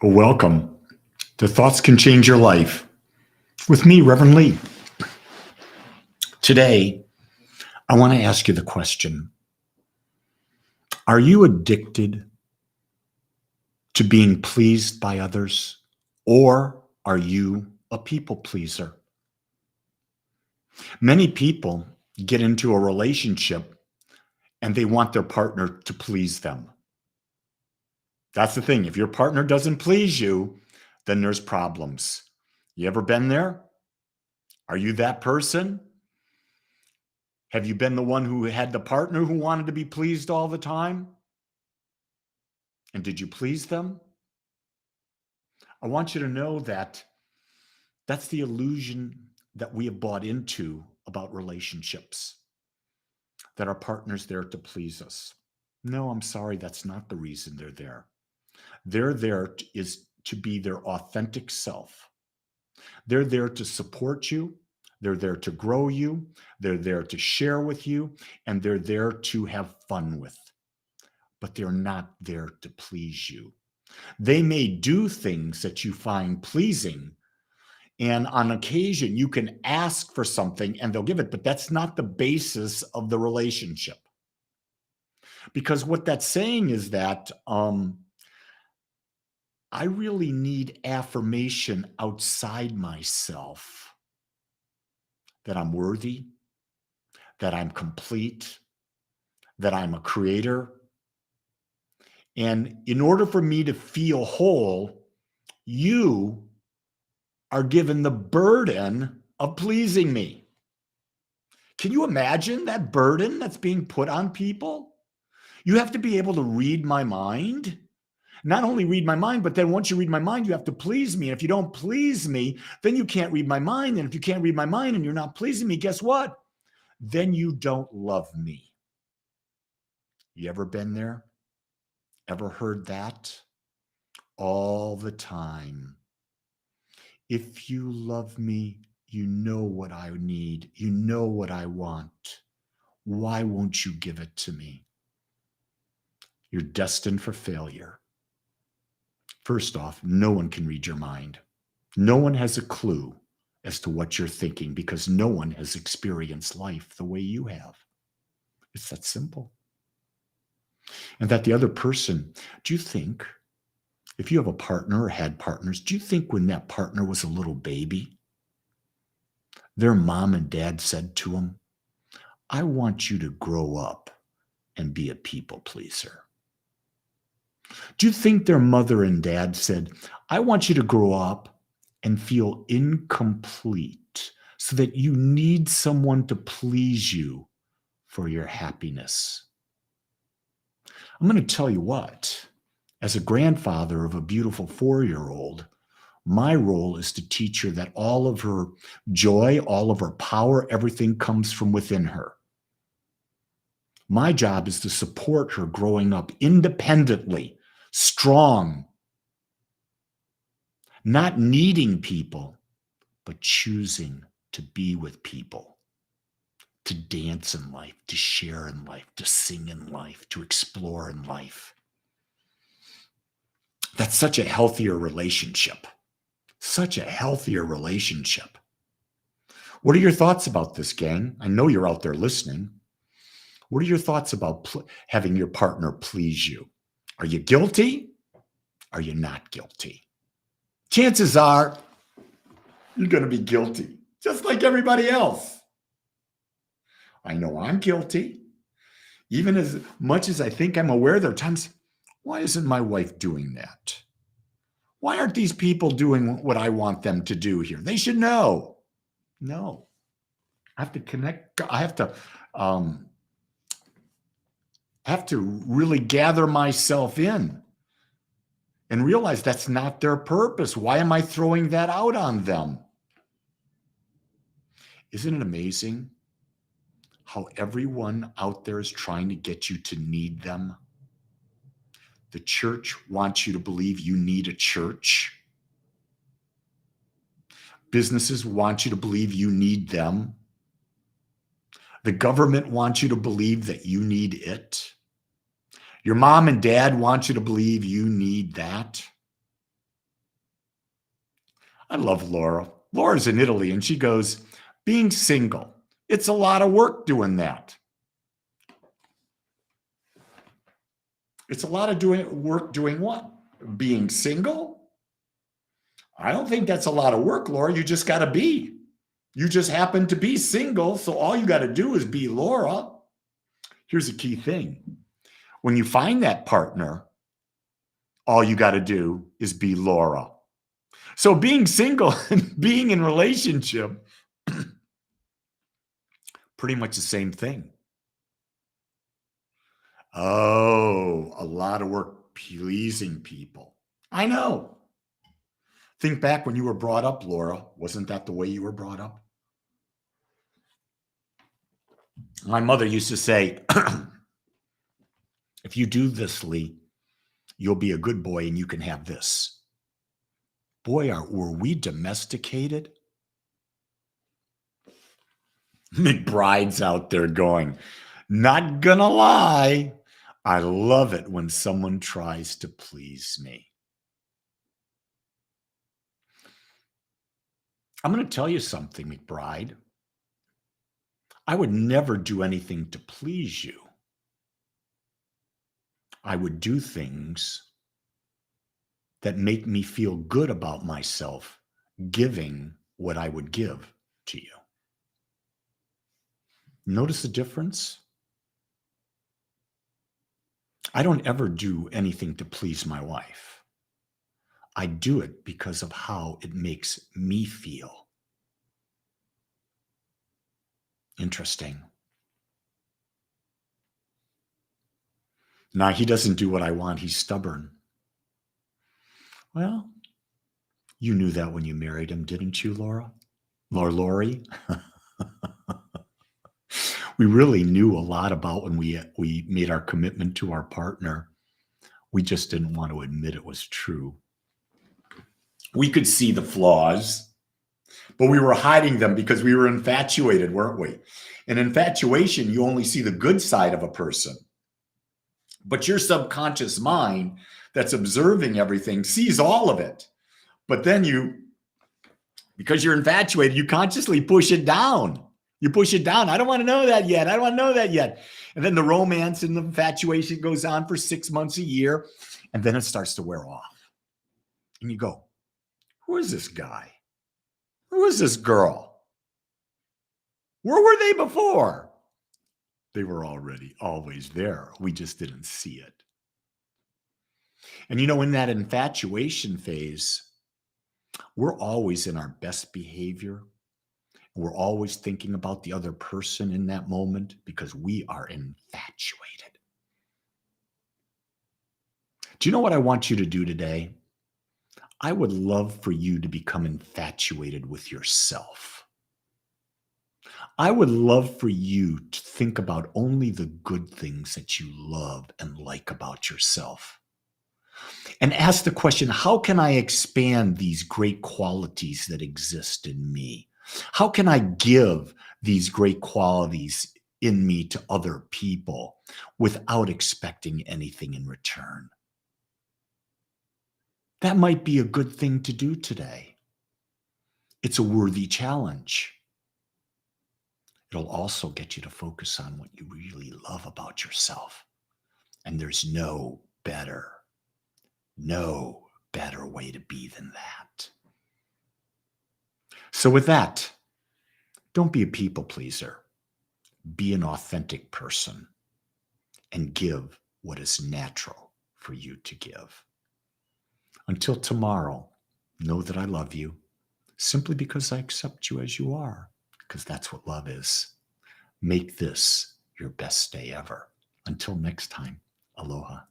Welcome to Thoughts Can Change Your Life with me, Reverend Lee. Today, I want to ask you the question: are you addicted to being pleased by others, or are you a people pleaser? Many people get into a relationship and they want their partner to please them. That's the thing. If your partner doesn't please you, then there's problems. You ever been there? Are you that person? Have you been the one who had the partner who wanted to be pleased all the time? And did you please them? I want you to know that that's the illusion that we have bought into about relationships, that our partner's there to please us. No, I'm sorry, that's not the reason they're there. They're there is to be their authentic self. They're there to support you. They're there to grow you. They're there to share with you. And they're there to have fun with. But they're not there to please you. They may do things that you find pleasing. And on occasion, you can ask for something and they'll give it. But that's not the basis of the relationship. Because what that's saying is that I really need affirmation outside myself that I'm worthy, that I'm complete, that I'm a creator. And in order for me to feel whole, you are given the burden of pleasing me. Can you imagine that burden that's being put on people? You have to be able to read my mind. Not only read my mind, but then once you read my mind, you have to please me. And if you don't please me, then you can't read my mind. And if you can't read my mind and you're not pleasing me, guess what? Then you don't love me. You ever been there? Ever heard that? All the time. If you love me, you know what I need. You know what I want. Why won't you give it to me? You're destined for failure. First off, no one can read your mind. No one has a clue as to what you're thinking because no one has experienced life the way you have. It's that simple. And that the other person, do you think, if you have a partner or had partners, do you think when that partner was a little baby, their mom and dad said to them, I want you to grow up and be a people pleaser? Do you think their mother and dad said, I want you to grow up and feel incomplete so that you need someone to please you for your happiness? I'm going to tell you what, as a grandfather of a beautiful 4-year-old, my role is to teach her that all of her joy, all of her power, everything comes from within her. My job is to support her growing up independently, strong, not needing people, but choosing to be with people, to dance in life, to share in life, to sing in life, to explore in life. That's such a healthier relationship. Such a healthier relationship. What are your thoughts about this, gang? I know you're out there listening. What are your thoughts about having your partner please you? Are you guilty? Are you not guilty? Chances are you're going to be guilty, just like everybody else. I know I'm guilty. Even as much as I think I'm aware, there are times, why isn't my wife doing that? Why aren't these people doing what I want them to do here? They should know. No. I have to connect. I have to really gather myself in and realize that's not their purpose. Why am I throwing that out on them? Isn't it amazing how everyone out there is trying to get you to need them? The church wants you to believe you need a church. Businesses want you to believe you need them. The government wants you to believe that you need it. Your mom and dad want you to believe you need that. I love Laura. Laura's in Italy and she goes, being single, it's a lot of work doing that. It's a lot of work doing what? Being single? I don't think that's a lot of work, Laura. You just got to be. You just happen to be single. So all you got to do is be Laura. Here's a key thing. When you find that partner, all you got to do is be Laura. So being single and being in relationship, pretty much the same thing. Oh, a lot of work pleasing people. I know. Think back when you were brought up, Laura. Wasn't that the way you were brought up? My mother used to say, if you do this, Lee, you'll be a good boy and you can have this. Boy, were we domesticated? McBride's out there going, not gonna lie, I love it when someone tries to please me. I'm going to tell you something, McBride. I would never do anything to please you. I would do things that make me feel good about myself, giving what I would give to you. Notice the difference? I don't ever do anything to please my wife. I do it because of how it makes me feel. Interesting. Now, he doesn't do what I want. He's stubborn. Well, you knew that when you married him, didn't you, Laura? Lori? We really knew a lot about when we made our commitment to our partner. We just didn't want to admit it was true. We could see the flaws, but we were hiding them because we were infatuated, weren't we? In infatuation, you only see the good side of a person. But your subconscious mind that's observing everything sees all of it. But then because you're infatuated, you consciously push it down. You push it down. I don't want to know that yet. I don't want to know that yet. And then the romance and the infatuation goes on for 6 months, a year, and then it starts to wear off. And you go, who is this guy? Who is this girl? Where were they before? They were already always there. We just didn't see it. And in that infatuation phase, we're always in our best behavior. We're always thinking about the other person in that moment because we are infatuated. Do you know what I want you to do today? I would love for you to become infatuated with yourself. I would love for you to think about only the good things that you love and like about yourself. And ask the question, how can I expand these great qualities that exist in me? How can I give these great qualities in me to other people without expecting anything in return? That might be a good thing to do today. It's a worthy challenge. It'll also get you to focus on what you really love about yourself. And there's no better way to be than that. So with that, don't be a people pleaser. Be an authentic person and give what is natural for you to give. Until tomorrow, know that I love you simply because I accept you as you are, because that's what love is. Make this your best day ever. Until next time, aloha.